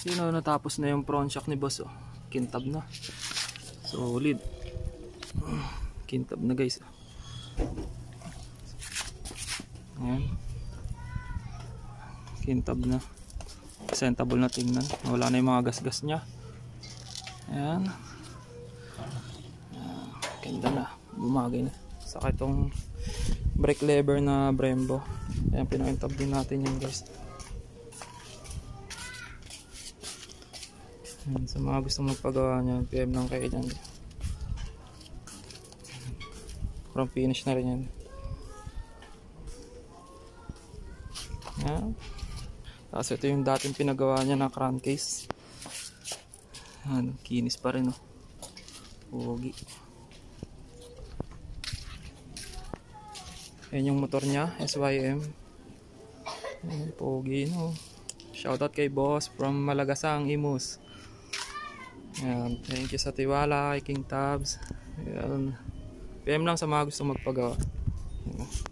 Yun o, natapos na yung front shock ni boss oh. Kintab na. Solid. Kintab na guys. Ayan. Kintab na. Presentable na tingnan. Wala na yung mga gasgas nya. Ayan. Ganda na. Bumagay na. Saka itong brake lever na Brembo. Ayan, pinakintab din natin yan guys. Ayan, sa mga gusto magpagawa nyo, PM lang kayo dyan. From finish na rin yan. Ayan. Tapos ito yung dating pinagawa niya na crankcase. Ayan, kinis pa rin oh. Pogi. Ayan yung motor niya, SYM. Ayan, pogi no. Shoutout kay boss from Malagasang, Imus. Ayan, thank you sa tiwala kay King Tabs. Ayan. PM lang sa mga gusto magpagawa. Ayan.